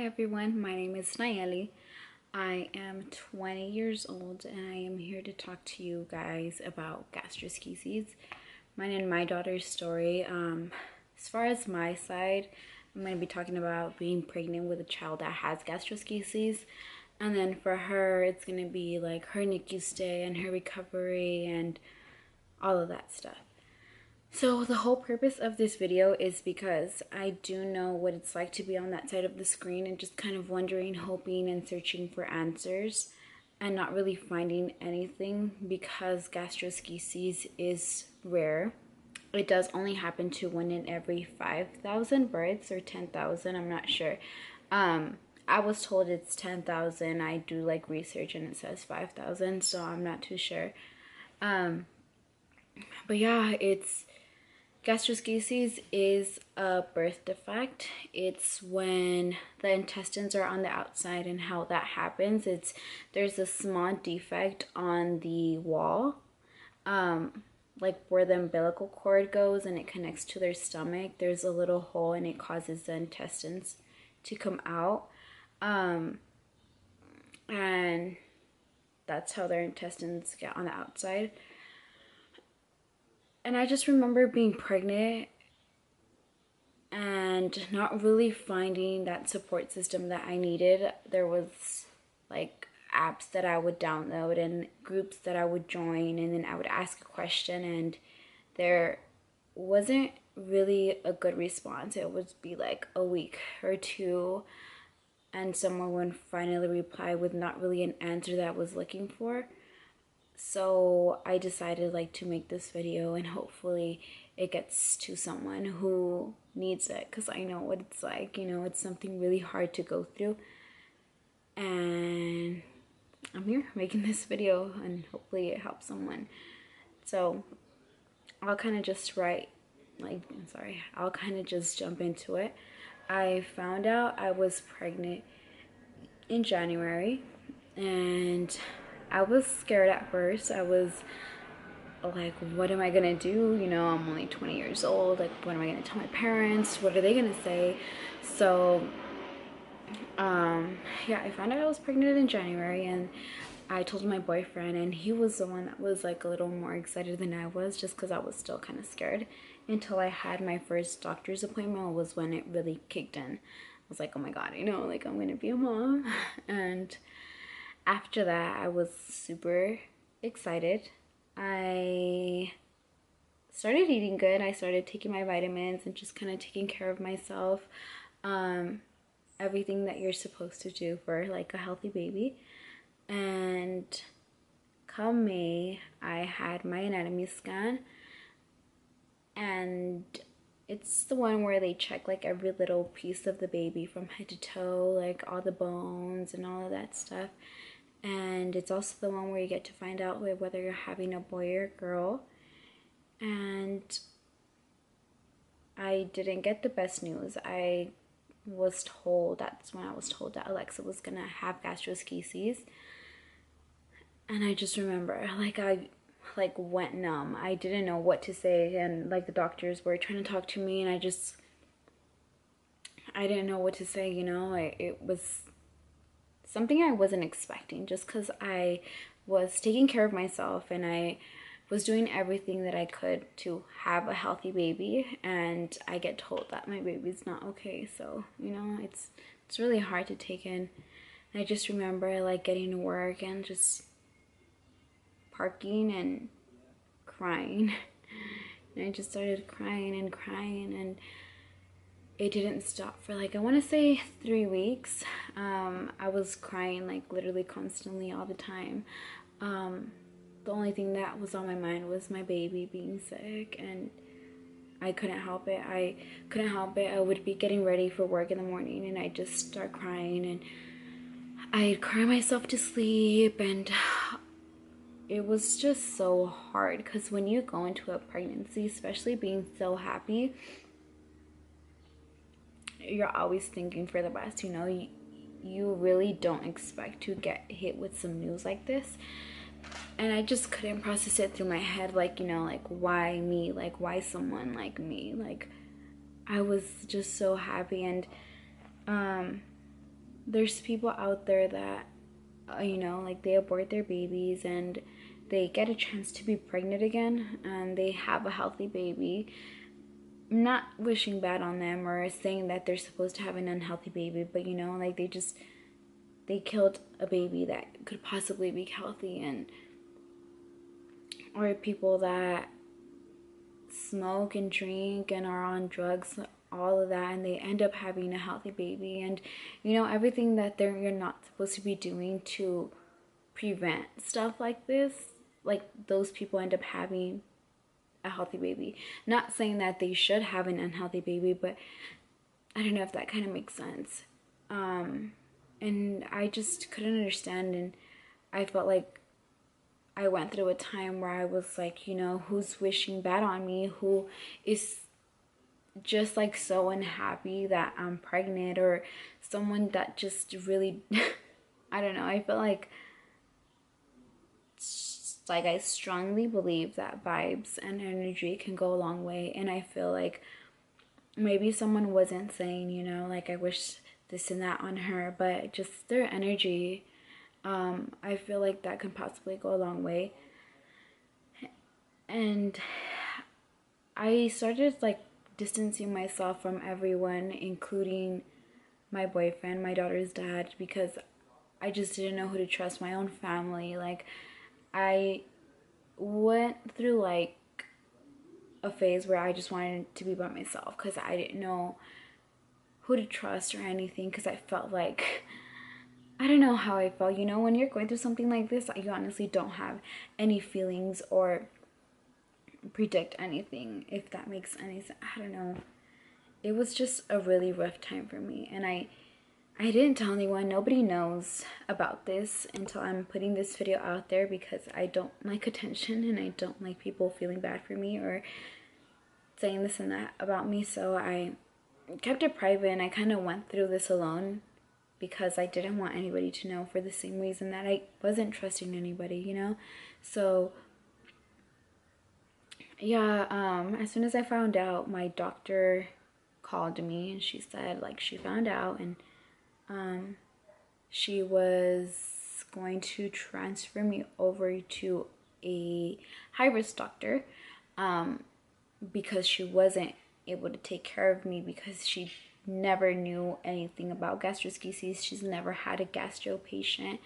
everyone, my name is Nayeli. I am 20 years old and I am here to talk to you guys about gastroschisis. Mine and my daughter's story. As far as my side, I'm going to be talking about being pregnant with a child that has gastroschisis. And then for her, it's going to be like her NICU stay and her recovery and all of that stuff. So the whole purpose of this video is because I do know what it's like to be on that side of the screen and just kind of wondering, hoping, and searching for answers and not really finding anything because gastroschisis is rare. It does only happen to 1 in every 5,000 births or 10,000, I'm not sure. I was told it's 10,000. I do like research and it says 5,000, so I'm not too sure. But yeah, gastroschisis is a birth defect. It's when the intestines are on the outside, and how that happens, there's a small defect on the wall, like where the umbilical cord goes and it connects to their stomach. There's a little hole and it causes the intestines to come out. And that's how their intestines get on the outside. And I just remember being pregnant and not really finding that support system that I needed. There was like apps that I would download and groups that I would join, and then I would ask a question and there wasn't really a good response. It would be like a week or two and someone would finally reply with not really an answer that I was looking for. So I decided to make this video and hopefully it gets to someone who needs it, because I know what it's like. It's something really hard to go through, and I'm here making this video and hopefully it helps someone. So I'll kind of just jump into it. I found out I was pregnant in January and I was scared at first. I was like, what am I gonna do? I'm only 20 years old. Like, what am I gonna tell my parents? What are they gonna say? So, yeah, I found out I was pregnant in January and I told my boyfriend, and he was the one that was like a little more excited than I was, just because I was still kind of scared. Until I had my first doctor's appointment was when it really kicked in. I was like, oh my God, I'm gonna be a mom. And after that, I was super excited. I started eating good. I started taking my vitamins and just kind of taking care of myself. Everything that you're supposed to do for like a healthy baby. And come May, I had my anatomy scan. And it's the one where they check like every little piece of the baby from head to toe, like all the bones and all of that stuff. And it's also the one where you get to find out whether you're having a boy or a girl. And I didn't get the best news. That's when I was told that Alexa was gonna have gastroschisis. And I just remember, I went numb. I didn't know what to say, and the doctors were trying to talk to me, and I didn't know what to say. It was something I wasn't expecting, just because I was taking care of myself and I was doing everything that I could to have a healthy baby, and I get told that my baby's not okay. So it's really hard to take in. And I just remember getting to work and just parking and crying. And I just started crying, and it didn't stop for I want to say 3 weeks. I was crying literally constantly all the time. The only thing that was on my mind was my baby being sick, and I couldn't help it. I would be getting ready for work in the morning and I'd just start crying, and I'd cry myself to sleep, and it was just so hard because when you go into a pregnancy, especially being so happy, you're always thinking for the best. You really don't expect to get hit with some news like this. And I just couldn't process it through my head, why me? Why someone like me? I was just so happy. And there's people out there that, you know, like they abort their babies and they get a chance to be pregnant again and they have a healthy baby. I'm not wishing bad on them or saying that they're supposed to have an unhealthy baby, but you know, like they killed a baby that could possibly be healthy. And or people that smoke and drink and are on drugs, all of that, and they end up having a healthy baby. And you know, everything that you're not supposed to be doing to prevent stuff like this, like those people end up having a healthy baby. Not saying that they should have an unhealthy baby, but I don't know if that kind of makes sense. And I just couldn't understand, and I felt like I went through a time where I was like, you know, who's wishing bad on me, who is just like so unhappy that I'm pregnant, or someone that just really I don't know. I feel like I strongly believe that vibes and energy can go a long way, and I feel like maybe someone wasn't saying, you know, like I wish this and that on her, but just their energy, I feel like that could possibly go a long way. And I started like distancing myself from everyone, including my boyfriend, my daughter's dad, because I just didn't know who to trust. My own family. Like, I went through like a phase where I just wanted to be by myself because I didn't know who to trust or anything, because I felt like, I don't know how I felt. You know, when you're going through something like this, you honestly don't have any feelings or predict anything, if that makes any sense. I don't know. It was just a really rough time for me, and I didn't tell anyone. Nobody knows about this until I'm putting this video out there, because I don't like attention and I don't like people feeling bad for me or saying this and that about me. So I kept it private, and I kind of went through this alone because I didn't want anybody to know, for the same reason that I wasn't trusting anybody, you know? So yeah, as soon as I found out, my doctor called me and she said like she found out, and she was going to transfer me over to a high risk doctor, because she wasn't able to take care of me, because she never knew anything about gastroschisis. She's never had a gastro patient.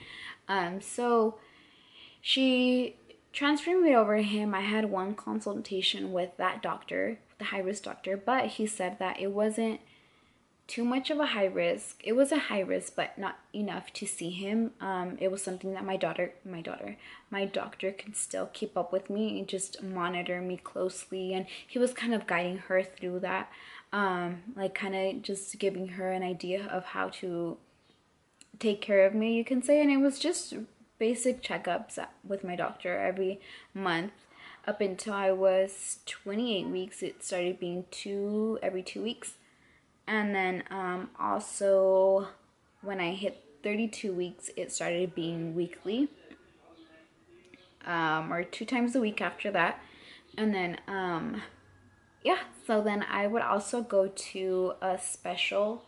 So she transferred me over to him. I had one consultation with that doctor, the high risk doctor, but he said that it wasn't too much of a high risk. It was a high risk, but not enough to see him. It was something that my doctor can still keep up with me and just monitor me closely. And he was kind of guiding her through that, like kind of just giving her an idea of how to take care of me, you can say. And it was just basic checkups with my doctor every month. Up until I was 28 weeks, it started being every 2 weeks. And then also when I hit 32 weeks, it started being weekly, or 2 times a week after that. And then yeah, so then I would also go to a special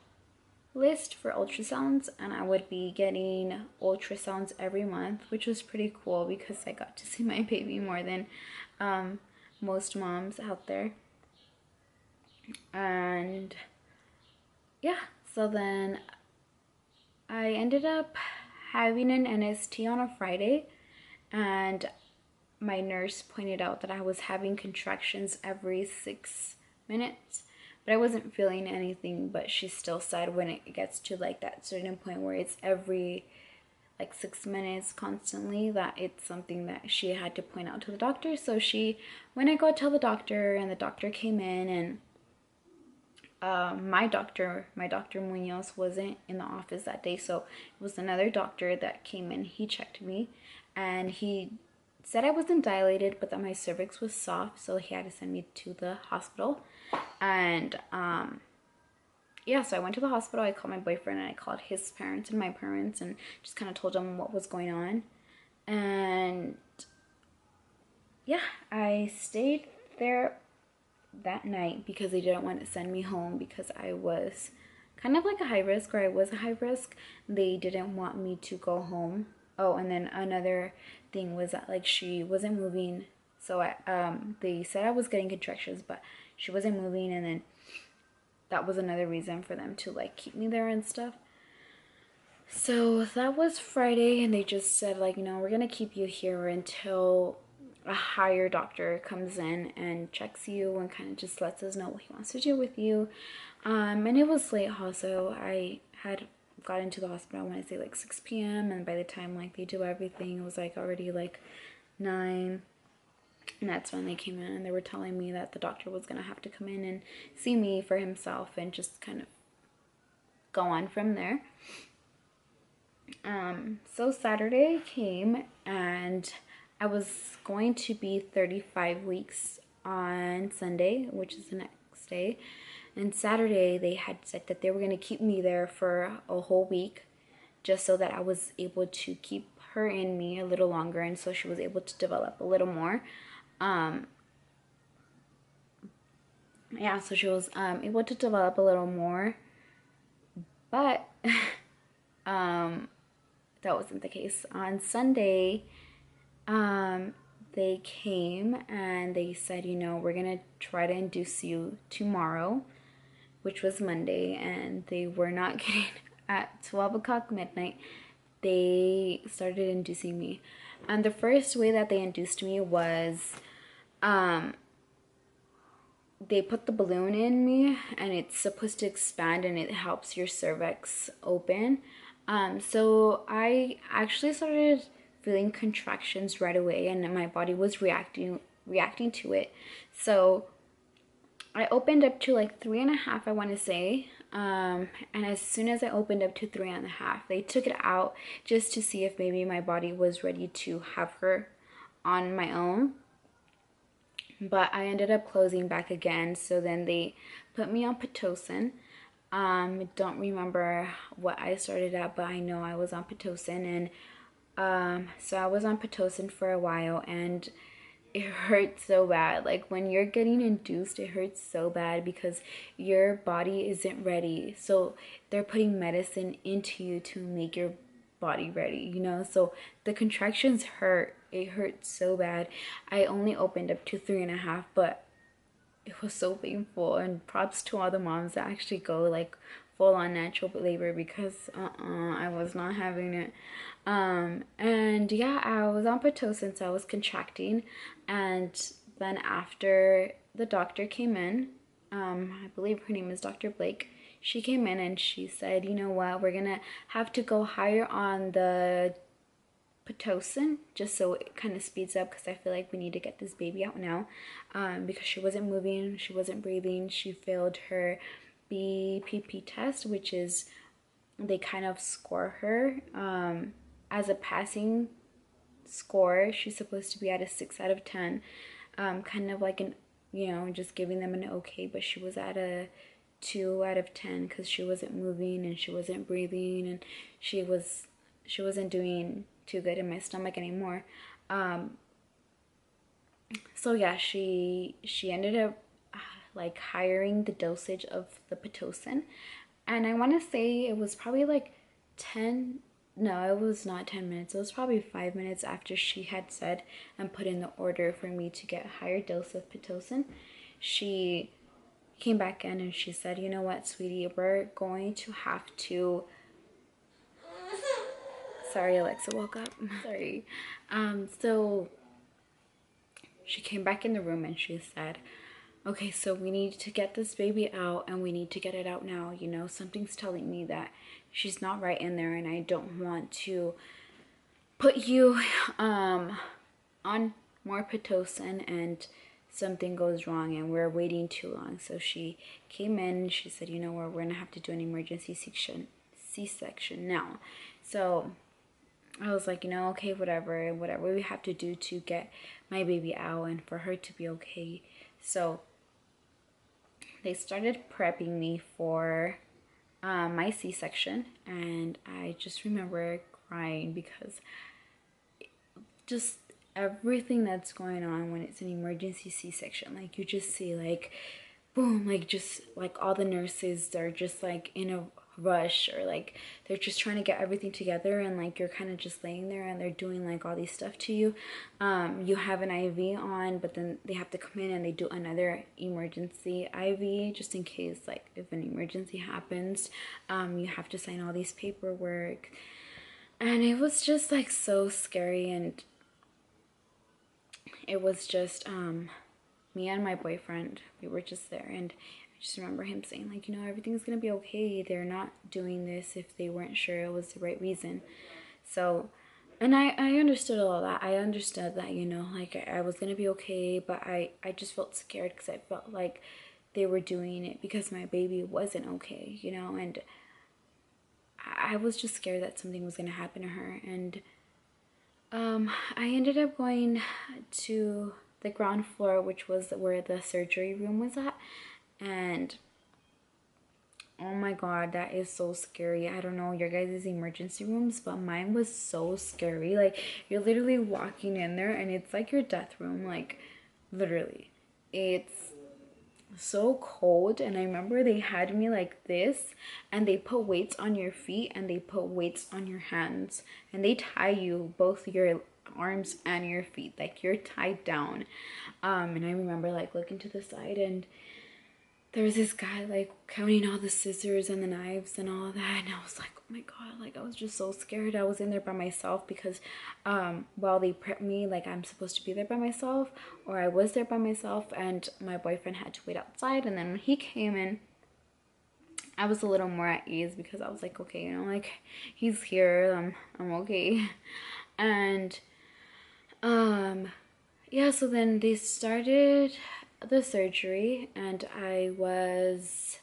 list for ultrasounds, and I would be getting ultrasounds every month, which was pretty cool because I got to see my baby more than most moms out there. And yeah, so then I ended up having an NST on a Friday, and my nurse pointed out that I was having contractions every 6 minutes, but I wasn't feeling anything. But she still said when it gets to like that certain point where it's every like 6 minutes constantly, that it's something that she had to point out to the doctor. So when I go tell the doctor, and the doctor came in, and my doctor Munoz wasn't in the office that day, so it was another doctor that came in. He checked me, and he said I wasn't dilated, but that my cervix was soft, so he had to send me to the hospital. And yeah, so I went to the hospital. I called my boyfriend, and I called his parents and my parents, and just kind of told them what was going on. And yeah, I stayed there that night because they didn't want to send me home, because I was kind of like a high risk, or I was a high risk. They didn't want me to go home. Oh, and then another thing was that like she wasn't moving. So they said I was getting contractions, but she wasn't moving, and then that was another reason for them to like keep me there and stuff. So that was Friday, and they just said like, you know, we're gonna keep you here until a higher doctor comes in and checks you and kind of just lets us know what he wants to do with you. And it was late also. I had got into the hospital, I want to say like 6 p.m. and by the time like they do everything, it was like already like 9. And that's when they came in and they were telling me that the doctor was gonna have to come in and see me for himself and just kind of go on from there. So Saturday came and I was going to be 35 weeks on Sunday, which is the next day. And Saturday they had said that they were going to keep me there for a whole week just so that I was able to keep her in me a little longer and so she was able to develop a little more. Yeah, so she was able to develop a little more, but that wasn't the case. On Sunday, they came and they said, you know, we're gonna try to induce you tomorrow, which was Monday, and they were not kidding. At 12 o'clock midnight, they started inducing me. And the first way that they induced me was, they put the balloon in me and it's supposed to expand and it helps your cervix open. So I actually started feeling contractions right away and my body was reacting to it. So I opened up to like 3.5, I want to say. And as soon as I opened up to 3.5, they took it out just to see if maybe my body was ready to have her on my own. But I ended up closing back again. So then they put me on Pitocin. Don't remember what I started at, but I know I was on Pitocin. And so I was on Pitocin for a while and it hurt so bad. Like when you're getting induced, it hurts so bad because your body isn't ready. So they're putting medicine into you to make your body ready, you know? So the contractions hurt. It hurt so bad. I only opened up to 3.5, but it was so painful. And props to all the moms that actually go like full on natural labor because I was not having it. And yeah, I was on Pitocin, so I was contracting. And then after the doctor came in, I believe her name is Dr. Blake. She came in and she said, you know what, we're gonna have to go higher on the Pitocin just so it kind of speeds up because I feel like we need to get this baby out now, because she wasn't moving, she wasn't breathing, she failed her BPP test, which is they kind of score her as a passing score. She's supposed to be at a 6 out of 10, kind of like an, you know, just giving them an okay, but she was at a 2 out of 10 because she wasn't moving and she wasn't breathing and she wasn't doing too good in my stomach anymore. So yeah, she ended up like hiring the dosage of the Pitocin, and I want to say it was probably like 10, no, it was not 10 minutes, it was probably 5 minutes after she had said and put in the order for me to get a higher dose of Pitocin. She came back in and she said, you know what, sweetie, we're going to have to, sorry, Alexa woke up. Sorry. So she came back in the room and she said, okay, so we need to get this baby out and we need to get it out now. You know, something's telling me that she's not right in there and I don't want to put you on more Pitocin and something goes wrong and we're waiting too long. So she came in and she said, you know what, we're gonna have to do an emergency C-section now. So I was like, you know, okay, whatever we have to do to get my baby out and for her to be okay. So they started prepping me for my C-section, and I just remember crying because just everything that's going on when it's an emergency C-section, like you just see like boom, like just like all the nurses are just like in a rush, or like they're just trying to get everything together, and like you're kind of just laying there and they're doing like all these stuff to you. You have an IV on, but then they have to come in and they do another emergency IV just in case, like if an emergency happens. You have to sign all these paperwork, and it was just like so scary. And it was just me and my boyfriend, we were just there, and I just remember him saying like, you know, everything's gonna be okay. They're not doing this if they weren't sure it was the right reason. So, and I understood all that. I understood that, you know, like I was gonna be okay, but I just felt scared because I felt like they were doing it because my baby wasn't okay, you know, and I was just scared that something was gonna happen to her. And I ended up going to the ground floor, which was where the surgery room was at. And oh my God, that is so scary. I don't know your guys' emergency rooms, but mine was so scary. Like, you're literally walking in there and it's like your death room. Like, literally. It's so cold. And I remember they had me like this, and they put weights on your feet and they put weights on your hands, and they tie you, both your arms and your feet, like you're tied down. And I remember like looking to the side, and there was this guy like counting all the scissors and the knives and all of that, and I was like, oh my God, like I was just so scared. I was in there by myself because while they prepped me, like I'm supposed to be there by myself, or I was there by myself, and my boyfriend had to wait outside. And then when he came in, I was a little more at ease because I was like, okay, you know, like he's here, I'm okay. And yeah, so then they started the surgery, and I was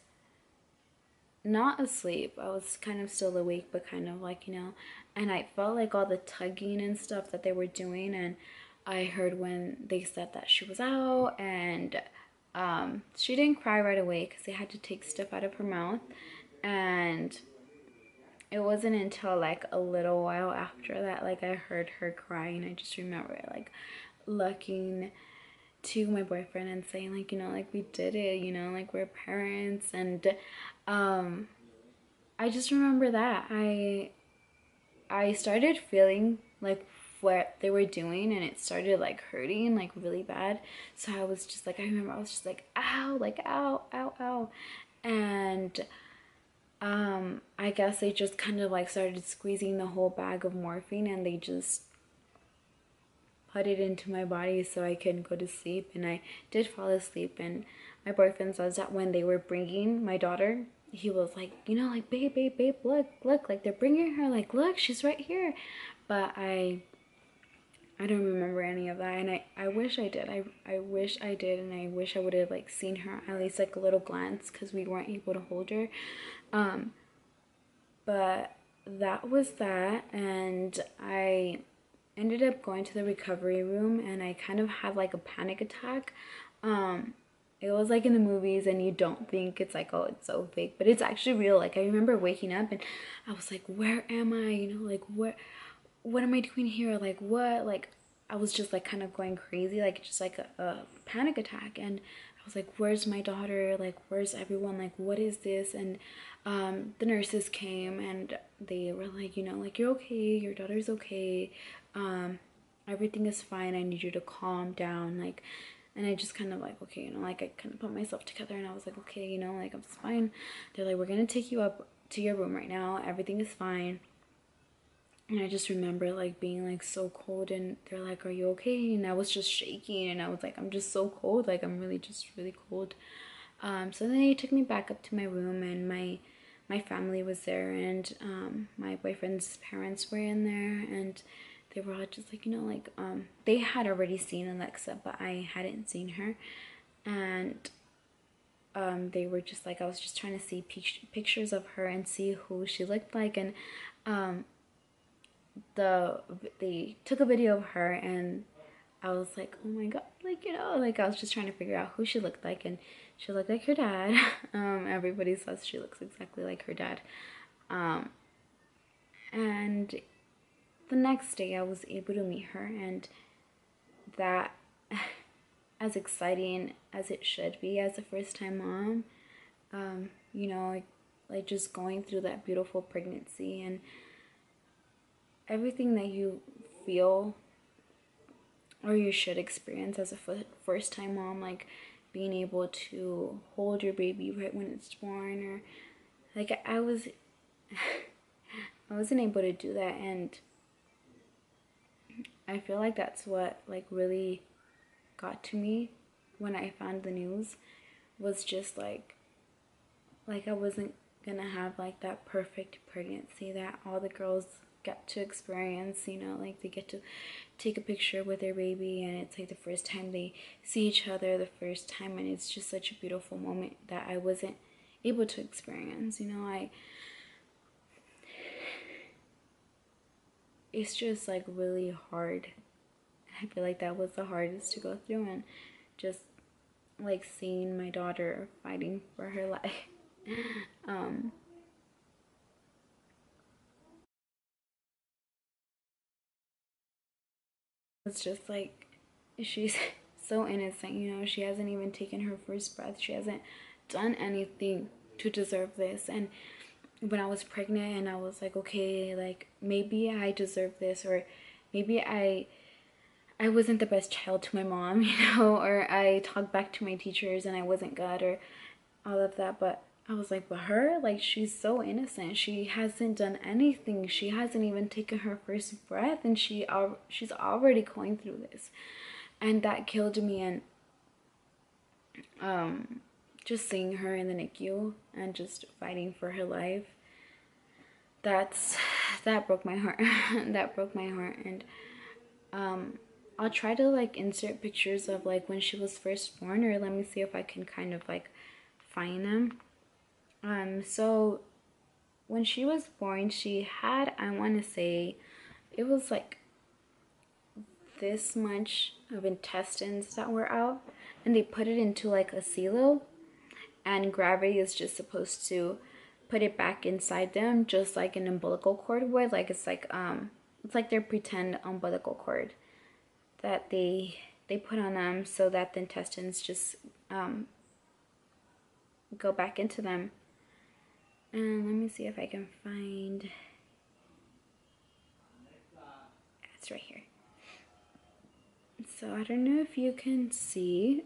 not asleep. I was kind of still awake, but kind of like, you know, and I felt like all the tugging and stuff that they were doing. And I heard when they said that she was out, and she didn't cry right away because they had to take stuff out of her mouth. And it wasn't until like a little while after that, like I heard her crying. I just remember like looking to my boyfriend and saying like, you know, like we did it, you know, like we're parents. And I just remember that I started feeling like what they were doing, and it started like hurting like really bad. So I was just like, I remember I was just like, ow, like ow, ow, ow. And I guess they just kind of like started squeezing the whole bag of morphine, and they just put it into my body so I couldn't go to sleep. And I did fall asleep. And my boyfriend says that when they were bringing my daughter, he was like, you know, like, babe, babe, babe, look, look, like they're bringing her, like, look, she's right here. But I don't remember any of that. And I wish I did. I wish I did. And I wish I would have like seen her at least like a little glance, because we weren't able to hold her. But that was that. And I ended up going to the recovery room, and I kind of had like a panic attack. It was like in the movies, and you don't think it's like, oh, it's so fake, but it's actually real. Like I remember waking up and I was like, where am I? You know, like what am I doing here? Like what? Like I was just like kind of going crazy, like just like a panic attack. And I was like, where's my daughter? Like where's everyone? Like what is this? And the nurses came, and they were like, you know, like you're okay, your daughter's okay, everything is fine, I need you to calm down. Like, and I just kind of like, okay, you know, like I kind of put myself together, and I was like, okay, you know, like I'm fine. They're like, we're gonna take you up to your room right now, everything is fine. And I just remember like being like so cold, and they're like, are you okay? And I was just shaking, and I was like, I'm just so cold, like I'm really just really cold. So then they took me back up to my room, and my family was there, and my boyfriend's parents were in there, and they were all just like, you know, like they had already seen Alexa, but I hadn't seen her. And they were just like, I was just trying to see pictures of her and see who she looked like. And they took a video of her, and I was like, oh my God, like, you know, like I was just trying to figure out who she looked like, and she looked like her dad. Everybody says she looks exactly like her dad. And the next day I was able to meet her, and that as exciting as it should be as a first-time mom. You know, like just going through that beautiful pregnancy and everything that you feel or you should experience as a first-time mom, like being able to hold your baby right when it's born, or like I wasn't able to do that, and I feel like that's what like really got to me when I found the news, was just like I wasn't gonna have like that perfect pregnancy that all the girls get to experience, you know, like they get to take a picture with their baby and it's like the first time they see each other, the first time, and it's just such a beautiful moment that I wasn't able to experience, you know. It's just like really hard. I feel like that was the hardest to go through, and just like seeing my daughter fighting for her life. It's just like she's so innocent, you know. She hasn't even taken her first breath. She hasn't done anything to deserve this. And when I was pregnant and I was like, okay, like maybe I deserve this, or maybe I wasn't the best child to my mom, you know, or I talked back to my teachers and I wasn't good, or all of that. But I was like, but her, like, she's so innocent. She hasn't done anything. She hasn't even taken her first breath, and she's already going through this, and that killed me. And just seeing her in the NICU and just fighting for her life, that broke my heart. That broke my heart. And I'll try to like insert pictures of like when she was first born, or let me see if I can kind of like find them. So when she was born, she had, I want to say, it was like this much of intestines that were out, and they put it into like a silo, and gravity is just supposed to put it back inside them, just like an umbilical cord would. Like it's like their pretend umbilical cord that they put on them so that the intestines just go back into them. And let me see if I can find, it's right here. So I don't know if you can see,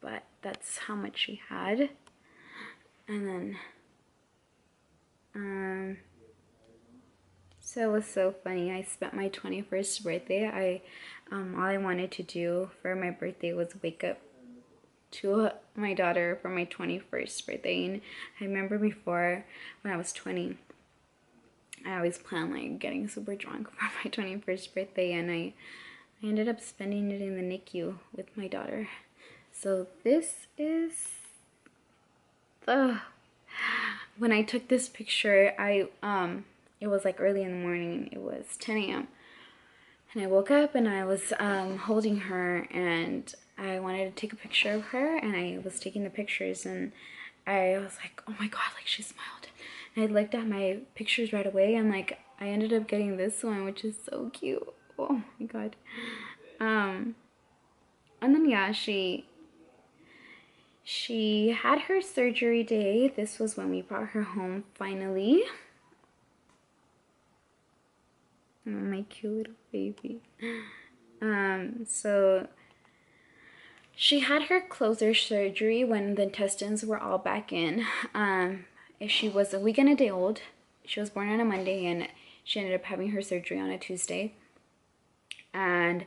but that's how much she had. And then so it was so funny. I spent my 21st birthday. All I wanted to do for my birthday was wake up to my daughter for my 21st birthday. And I remember before, when I was 20, I always planned like getting super drunk for my 21st birthday, and I ended up spending it in the NICU with my daughter. So this is when I took this picture, it was like early in the morning. It was 10 a.m. and I woke up and I was holding her, and I wanted to take a picture of her, and I was taking the pictures, and I was like, oh my god, like she smiled. And I looked at my pictures right away, and like I ended up getting this one, which is so cute. Oh my god. And then yeah, she had her surgery day. This was when we brought her home finally. Oh, my cute little baby. So she had her closure surgery when the intestines were all back in. She was a week and a day old. She was born on a Monday, and she ended up having her surgery on a Tuesday. And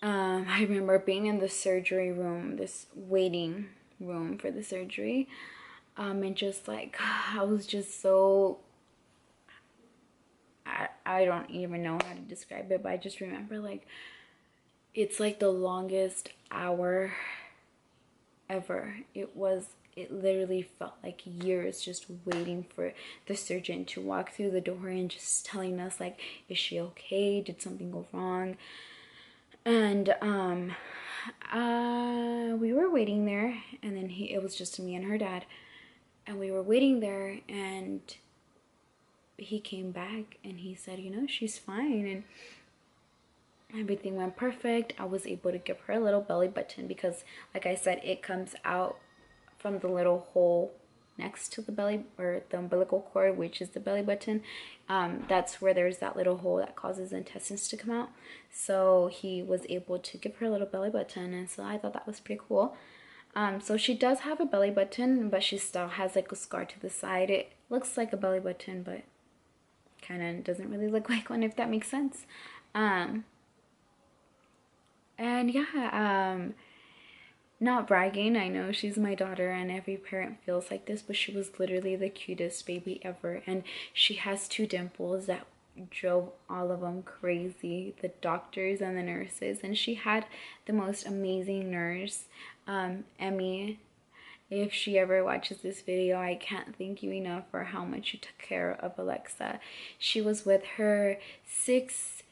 I remember being in the surgery room, this waiting room for the surgery, and just like, I was just so, I don't even know how to describe it, but I just remember like, it's like the longest hour ever. It literally felt like years just waiting for the surgeon to walk through the door and just telling us like, is she okay? Did something go wrong? And we were waiting there, and then it was just me and her dad, and we were waiting there, and he came back and he said, you know, she's fine. And Everything went perfect. I was able to give her a little belly button because, like I said, it comes out from the little hole next to the belly, or the umbilical cord, which is the belly button. That's where there's that little hole that causes the intestines to come out. So he was able to give her a little belly button, and so I thought that was pretty cool. So she does have a belly button, but she still has like a scar to the side. It looks like a belly button, but kind of doesn't really look like one, if that makes sense. And yeah, not bragging, I know she's my daughter and every parent feels like this, but she was literally the cutest baby ever. And she has two dimples that drove all of them crazy, the doctors and the nurses. And she had the most amazing nurse, Emmy. If she ever watches this video, I can't thank you enough for how much you took care of Alexa. She was with her 6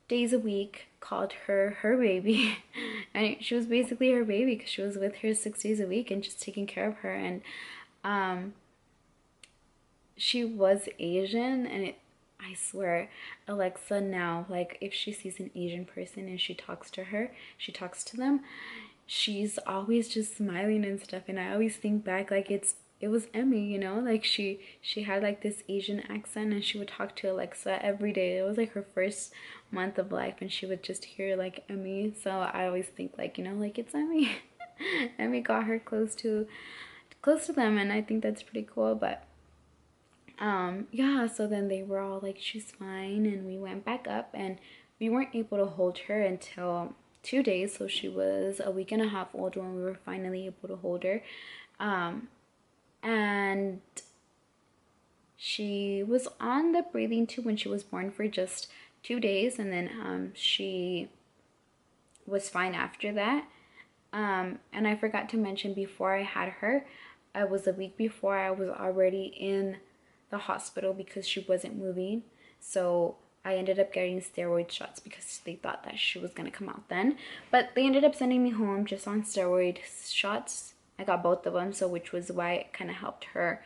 days a week, called her baby. And she was basically her baby because she was with her 6 days a week and just taking care of her. And she was Asian, and I swear, Alexa now, like, if she sees an Asian person and she talks to them, she's always just smiling and stuff. And I always think back, like, it was Emmy, you know, like she had like this Asian accent, and she would talk to Alexa every day. It was like her first month of life, and she would just hear like Emmy. So I always think, like, you know, like, it's Emmy. Emmy got her close to them, and I think that's pretty cool. But yeah, so then they were all like, she's fine, and we went back up, and we weren't able to hold her until 2 days. So she was a week and a half old when we were finally able to hold her. And she was on the breathing tube when she was born for just 2 days, and then she was fine after that. And I forgot to mention, before I had her, I was a week before, I was already in the hospital because she wasn't moving. So I ended up getting steroid shots because they thought that she was gonna come out then. But they ended up sending me home just on steroid shots. I got both of them, so which was why it kind of helped her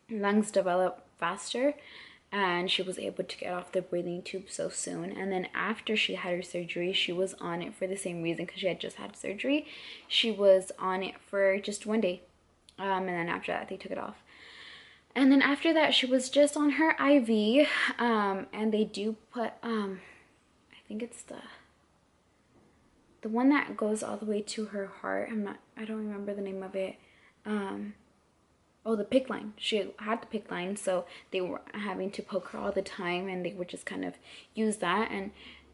lungs develop faster, and she was able to get off the breathing tube so soon. And then after she had her surgery, she was on it for the same reason, because she had just had surgery. She was on it for just 1 day, and then after that they took it off. And then after that, she was just on her IV, and they do put I think it's the one that goes all the way to her heart. I don't remember the name of it. Oh, the PICC line. She had the PICC line, so they were having to poke her all the time, and they would just kind of use that. And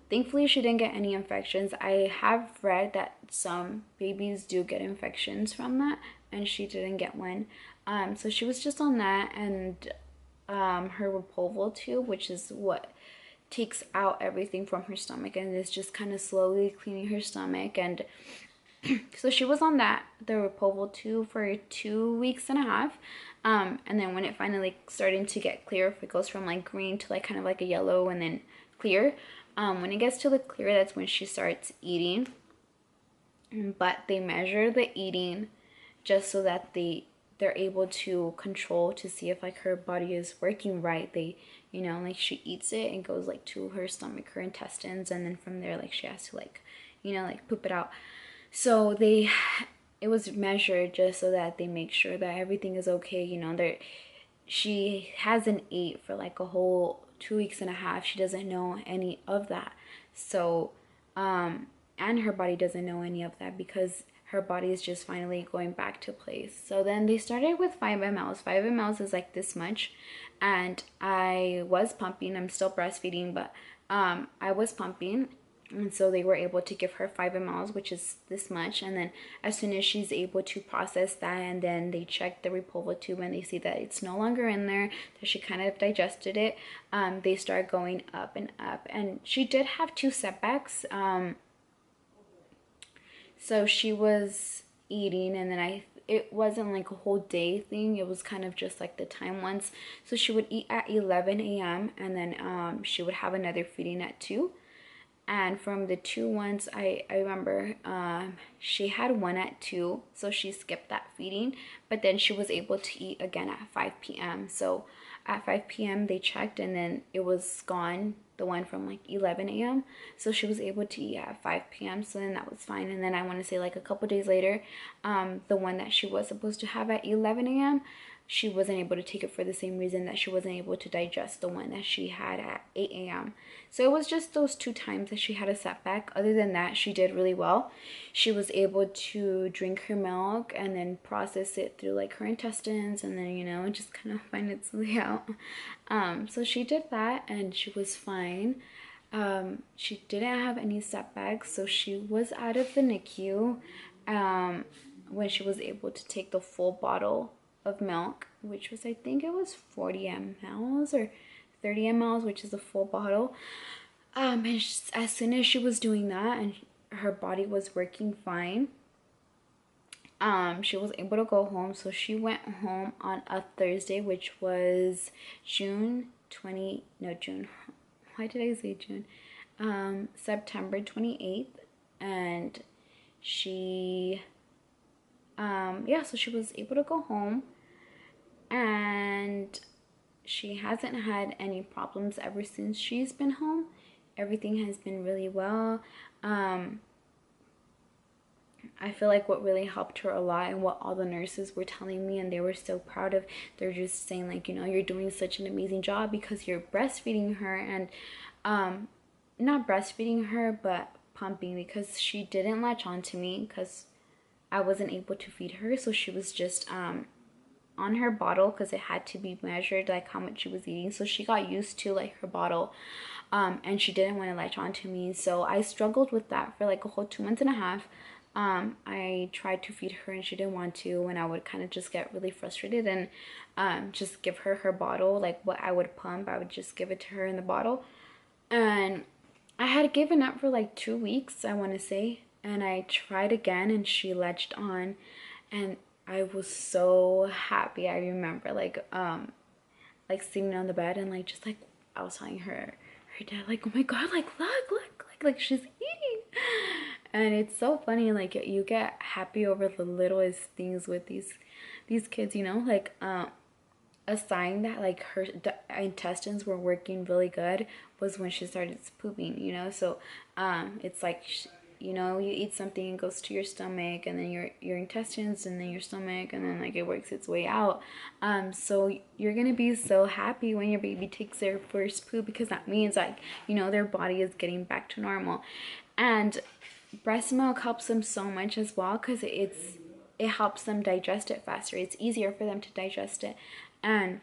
thankfully, she didn't get any infections. I have read that some babies do get infections from that, and she didn't get one. So she was just on that, and her Repoval tube, which is what takes out everything from her stomach, and is just kind of slowly cleaning her stomach. And so she was on that, the Repoval tube, for 2 weeks and a half. And then when it finally started to get clear, if it goes from like green to like kind of like a yellow and then clear, when it gets to the clear, that's when she starts eating. But they measure the eating just so that they're able to control to see if like her body is working right. They, you know, like, she eats it and goes like to her stomach, her intestines, and then from there, like, she has to, like, you know, like, poop it out. So it was measured just so that they make sure that everything is okay. You know, she hasn't ate for like a whole 2 weeks and a half. She doesn't know any of that. So and her body doesn't know any of that, because her body is just finally going back to place. So then they started with 5 mLs. 5 mLs is like this much, and I was pumping. I'm still breastfeeding, but I was pumping, and so they were able to give her 5 mLs, which is this much. And then as soon as she's able to process that, and then they check the Repoval tube and they see that it's no longer in there, that she kind of digested it, they start going up and up. And she did have 2 setbacks. So she was eating, and then it wasn't like a whole day thing. It was kind of just like the time ones. So she would eat at 11 a.m. and then she would have another feeding at 2. And from the 2 ones, I remember she had one at 2, so she skipped that feeding. But then she was able to eat again at 5 p.m. So at 5 p.m. they checked, and then it was gone, the one from like 11 a.m. So she was able to eat at 5 p.m. So then that was fine. And then I want to say like a couple days later, the one that she was supposed to have at 11 a.m., she wasn't able to take it for the same reason that she wasn't able to digest the one that she had at 8 a.m. So it was just those 2 times that she had a setback. Other than that, she did really well. She was able to drink her milk and then process it through like her intestines, and then, you know, just kind of find its way out. So she did that and she was fine. She didn't have any setbacks, so she was out of the NICU when she was able to take the full bottle of milk, which was, I think it was 40 mLs or 30 mLs, which is a full bottle. And as soon as she was doing that and her body was working fine, she was able to go home. So she went home on a Thursday, which was June 20, no, June, why did I say June? September 28th. And she, yeah, so she was able to go home, and she hasn't had any problems ever since she's been home. Everything has been really well. I feel like what really helped her a lot, and what all the nurses were telling me and they were so proud of, they're just saying like, you know, you're doing such an amazing job because you're breastfeeding her, and not breastfeeding her but pumping, because she didn't latch on to me because I wasn't able to feed her. So she was just on her bottle because it had to be measured like how much she was eating. So she got used to like her bottle, and she didn't want to latch on to me. So I struggled with that for like a whole 2 months and a half. I tried to feed her and she didn't want to, and I would kind of just get really frustrated and just give her her bottle, like what I would pump, I would just give it to her in the bottle. And I had given up for like 2 weeks, I want to say, and I tried again and she latched on, and I was so happy. I remember like sitting on the bed and like just like I was telling her dad like, oh my god, like she's eating. And it's so funny, like you get happy over the littlest things with these kids, you know, like a sign that like her intestines were working really good was when she started pooping, you know. So it's like you know, you eat something, it goes to your stomach, and then your intestines, and then your stomach, and then like it works its way out. So you're gonna be so happy when your baby takes their first poop, because that means like, you know, their body is getting back to normal. And breast milk helps them so much as well, because it helps them digest it faster. It's easier for them to digest it. And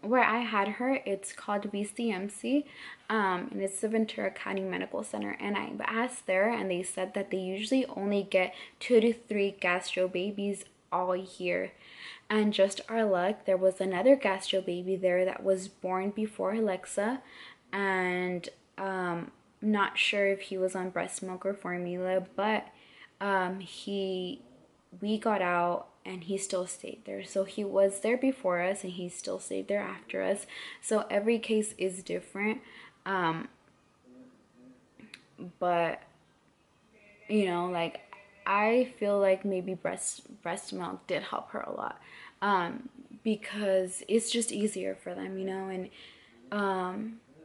where I had her, it's called VCMC, and it's the Ventura County Medical Center. And I asked there, and they said that they usually only get 2 to 3 gastro babies all year. And just our luck, there was another gastro baby there that was born before Alexa, and not sure if he was on breast milk or formula, but we got out and he still stayed there. So he was there before us and he still stayed there after us. So every case is different. But you know, like I feel like maybe breast milk did help her a lot. Because it's just easier for them, you know. And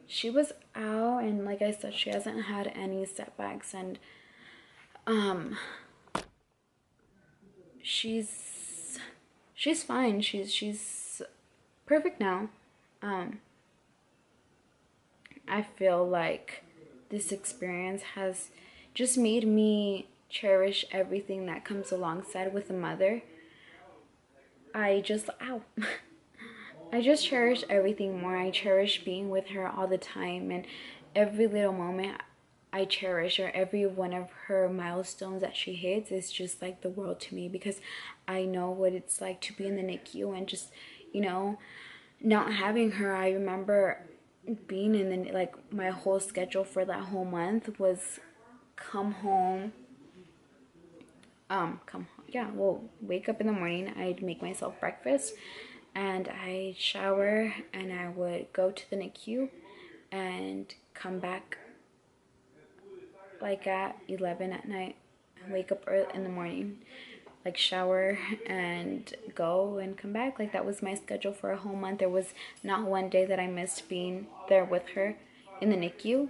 she was out, and like I said, she hasn't had any setbacks, and she's fine. She's perfect now. I feel like this experience has just made me cherish everything that comes alongside with a mother. I just cherish everything more. I cherish being with her all the time, and every little moment I cherish her. Every one of her milestones that she hits is just like the world to me, because I know what it's like to be in the NICU and just, you know, not having her. I remember being in the, like, my whole schedule for that whole month was come home, wake up in the morning, I'd make myself breakfast, and I'd shower, and I would go to the NICU and come back like at 11 at night, and wake up early in the morning. like shower and go and come back. Like that was my schedule for a whole month. There was not one day that I missed being there with her in the NICU.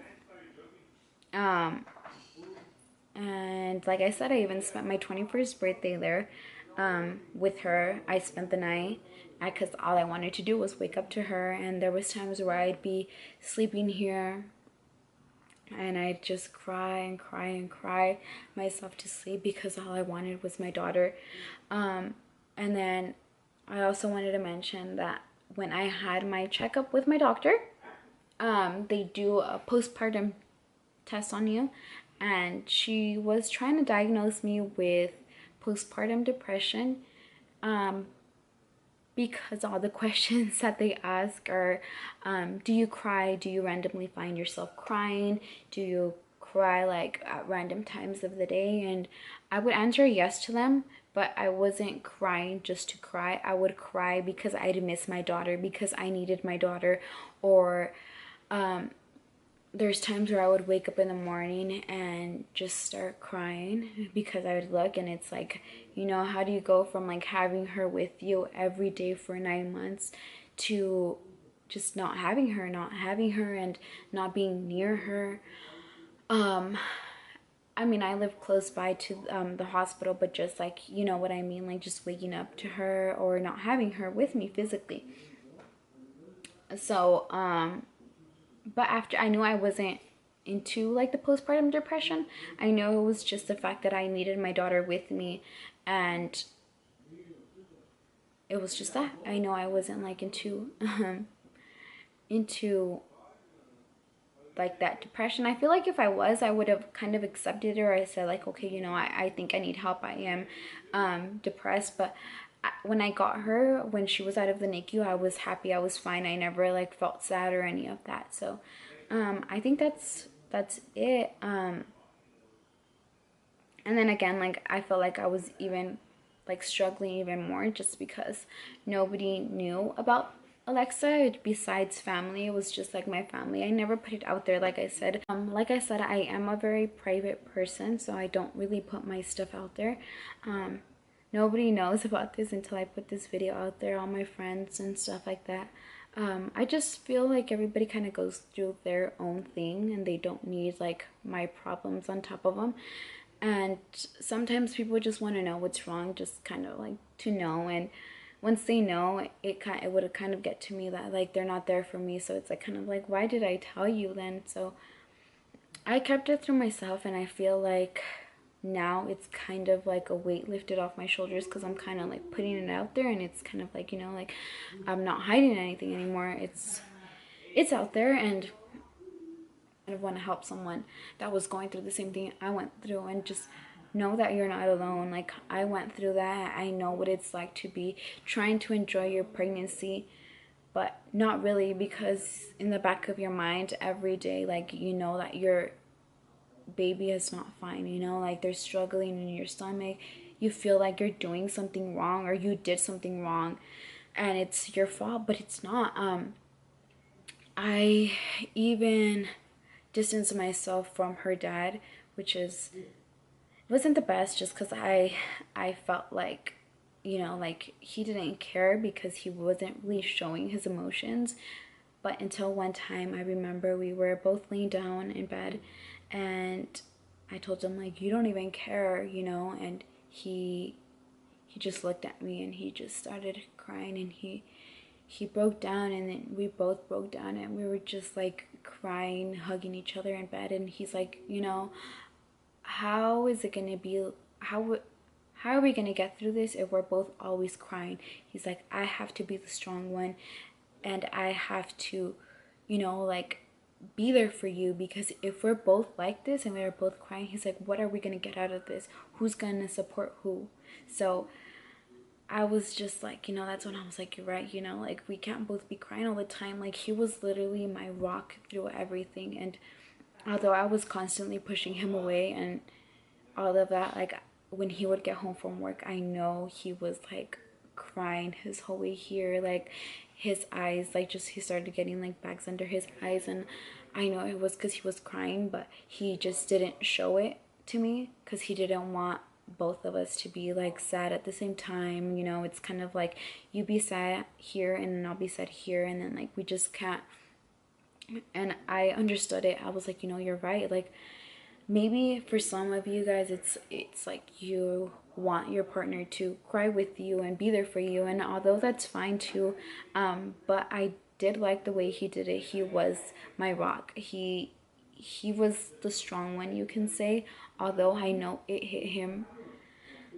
And like I said, I even spent my 21st birthday there with her. I spent the night because all I wanted to do was wake up to her. And there was times where I'd be sleeping here and I'd just cry and cry and cry myself to sleep because all I wanted was my daughter. And then I also wanted to mention that when I had my checkup with my doctor, they do a postpartum test on you, and she was trying to diagnose me with postpartum depression, because all the questions that they ask are, do you cry? Do you randomly find yourself crying? Do you cry like at random times of the day? And I would answer yes to them, but I wasn't crying just to cry. I would cry because I'd miss my daughter, because I needed my daughter, or there's times where I would wake up in the morning and just start crying because I would look and it's like, you know, how do you go from like having her with you every day for 9 months to just not having her and not being near her? I mean, I live close by to the hospital, but just like, you know what I mean, like just waking up to her or not having her with me physically. So, but after I knew I wasn't into like the postpartum depression, I know it was just the fact that I needed my daughter with me, and it was just that. I know I wasn't like into like that depression. I feel like if I was, I would have kind of accepted it, or I said like, okay, you know, I think I need help. I am depressed. But when I got her, when she was out of the NICU, I was happy. I was fine. I never like felt sad or any of that. So I think that's it. And then again, like I felt like I was even like struggling even more just because nobody knew about Alexa besides family. It was just like my family. I never put it out there. Like I said, I am a very private person, so I don't really put my stuff out there. Nobody knows about this until I put this video out there, all my friends and stuff like that. I just feel like everybody kind of goes through their own thing and they don't need like my problems on top of them. And sometimes people just want to know what's wrong, just kind of like to know. And once they know, it would kind of get to me that like they're not there for me. So it's like kind of like, why did I tell you then? So I kept it through myself, and I feel like now it's kind of like a weight lifted off my shoulders because I'm kind of like putting it out there, and it's kind of like, you know, like I'm not hiding anything anymore. It's out there, and I want to help someone that was going through the same thing I went through, and just know that you're not alone. Like I went through that. I know what it's like to be trying to enjoy your pregnancy, but not really, because in the back of your mind every day, like you know that your baby is not fine, you know, like they're struggling in your stomach. You feel like you're doing something wrong or you did something wrong and it's your fault, but it's not. I even distanced myself from her dad, which is, it wasn't the best, just because I felt like, you know, like he didn't care because he wasn't really showing his emotions. But until one time, I remember we were both laying down in bed, and I told him like, you don't even care, you know. And he just looked at me and he just started crying, and he broke down, and then we both broke down, and we were just like crying, hugging each other in bed. And he's like, you know, how is it gonna be, how are we gonna get through this if we're both always crying? He's like, I have to be the strong one, and I have to, you know, like be there for you, because if we're both like this and we're both crying, he's like, what are we gonna get out of this? Who's gonna support who? So I was just like, you know, that's when I was like, you're right, you know, like we can't both be crying all the time. Like he was literally my rock through everything. And although I was constantly pushing him away and all of that, like when he would get home from work, I know he was like crying his whole way here. Like his eyes, like just, he started getting like bags under his eyes, and I know it was because he was crying, but he just didn't show it to me because he didn't want both of us to be like sad at the same time. You know, it's kind of like you be sad here and then I'll be sad here, and then like we just can't. And I understood it. I was like, you know, you're right. Like maybe for some of you guys it's like you want your partner to cry with you and be there for you, and although that's fine too, but I did like the way he did it. He was my rock. He was the strong one, you can say, although I know it hit him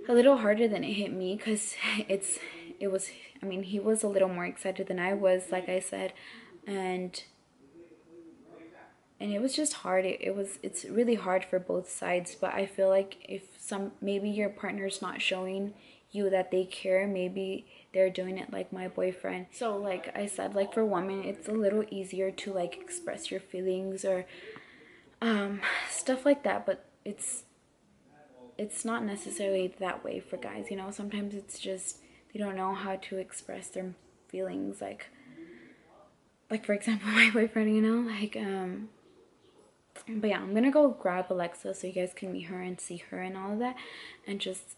a little harder than it hit me, because it was, I mean, he was a little more excited than I was, like I said, and it was just hard. It's really hard for both sides. But I feel like if maybe your partner's not showing you that they care, maybe they're doing it like my boyfriend. So like I said, like for women it's a little easier to like express your feelings or stuff like that, but it's not necessarily that way for guys, you know. Sometimes it's just they don't know how to express their feelings, like for example my boyfriend, you know, like but yeah, I'm gonna go grab Alexa so you guys can meet her and see her and all of that, and just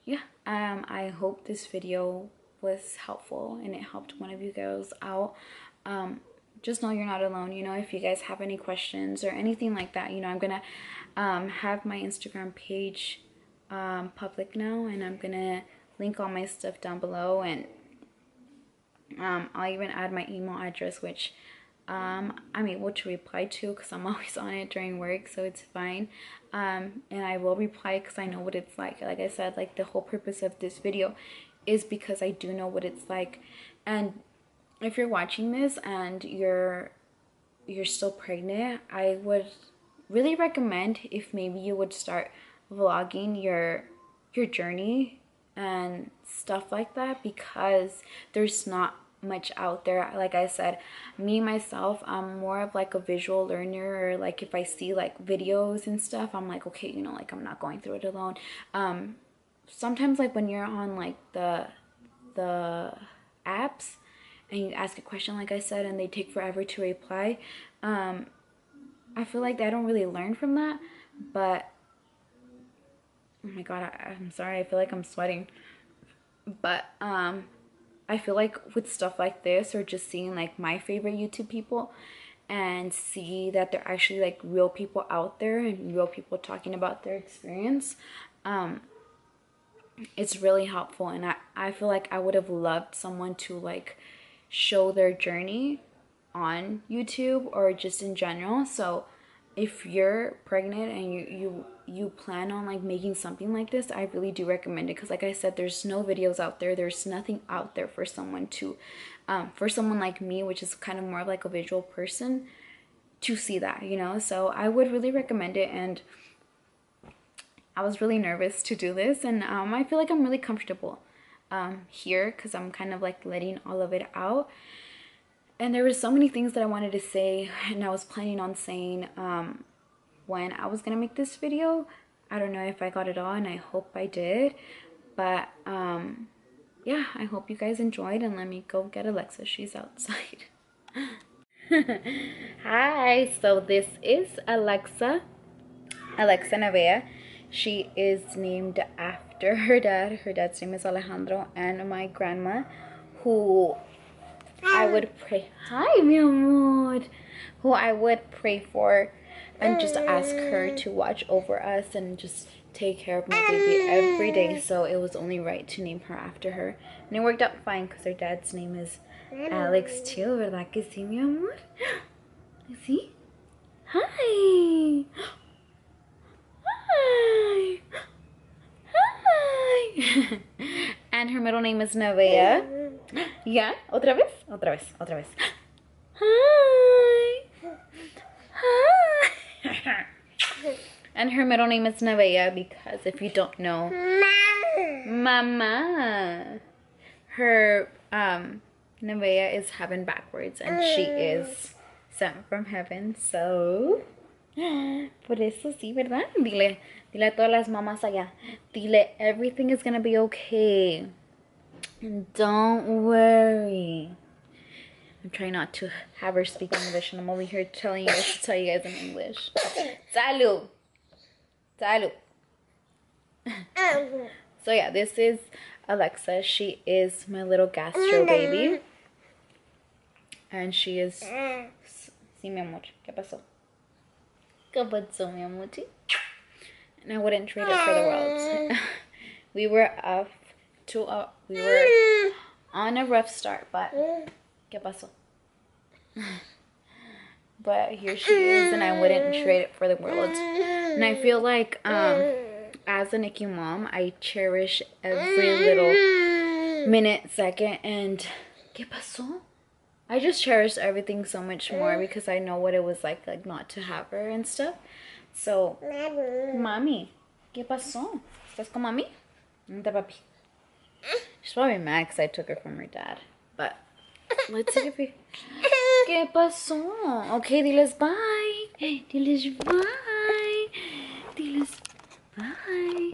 yeah, I hope this video was helpful and it helped one of you girls out. Just know you're not alone, you know. If you guys have any questions or anything like that, you know, I'm gonna have my Instagram page public now, and I'm gonna link all my stuff down below, and I'll even add my email address, which I'm able to reply to because I'm always on it during work, so it's fine. And I will reply because I know what it's like. Like I said, like the whole purpose of this video is because I do know what it's like. And if you're watching this and you're still pregnant, I would really recommend if maybe you would start vlogging your journey and stuff like that, because there's not much out there. Like I said, me myself, I'm more of like a visual learner, or like if I see like videos and stuff, I'm like, okay, you know, like I'm not going through it alone. Sometimes like when you're on like the apps and you ask a question, like I said, and they take forever to reply, I feel like I don't really learn from that. But oh my god, I'm sorry, I feel like I'm sweating. But I feel like with stuff like this, or just seeing like my favorite YouTube people and see that they're actually like real people out there and real people talking about their experience, it's really helpful. And I feel like I would have loved someone to like show their journey on YouTube or just in general. So if you're pregnant and you plan on like making something like this, I really do recommend it, because like I said, there's no videos out there, there's nothing out there for someone to for someone like me, which is kind of more of like a visual person, to see that, you know. So I would really recommend it. And I was really nervous to do this, and I feel like I'm really comfortable here, because I'm kind of like letting all of it out. And there were so many things that I wanted to say, and I was planning on saying when I was gonna make this video. I don't know if I got it all, and I hope I did. But yeah, I hope you guys enjoyed, and let me go get Alexa. She's outside. Hi, so this is Alexa Nevea. She is named after her dad. Her dad's name is Alejandro, and my grandma, who I would pray, hi mi amor, who I would pray for and just ask her to watch over us and just take care of my baby every day. So it was only right to name her after her, and it worked out fine because her dad's name is Alex too, ¿verdad que sí, mi amor? See? Hi! Hi! Hi! And her middle name is Nevea. Yeah, otra vez, otra vez, otra vez. Hi. Hi. And her middle name is Nevea because if you don't know, Mama. Her Nevea is heaven backwards, and she is sent from heaven. So por eso sí, ¿verdad? Dile a todas las mamás allá. Dile everything is gonna be okay. And don't worry. I'm trying not to have her speak English, and I'm over here telling you guys to tell you guys in English. Salud. Salud. So yeah, this is Alexa. She is my little gastro baby. And she is... Sí, mi amor. ¿Qué pasó? ¿Qué pasó, mi amor? And I wouldn't trade it for the world. We were on a rough start, but ¿qué pasó? But here she is, and I wouldn't trade it for the world. And I feel like as a NICU mom, I cherish every little minute, second, and ¿qué pasó? I just cherish everything so much more because I know what it was like not to have her and stuff. So, Mami, ¿qué pasó? ¿Estás con Mami? ¿Dónde papi? She's probably mad because I took her from her dad. But, let's take a peek. ¿Qué pasó? Okay, diles bye. Diles bye. Diles bye.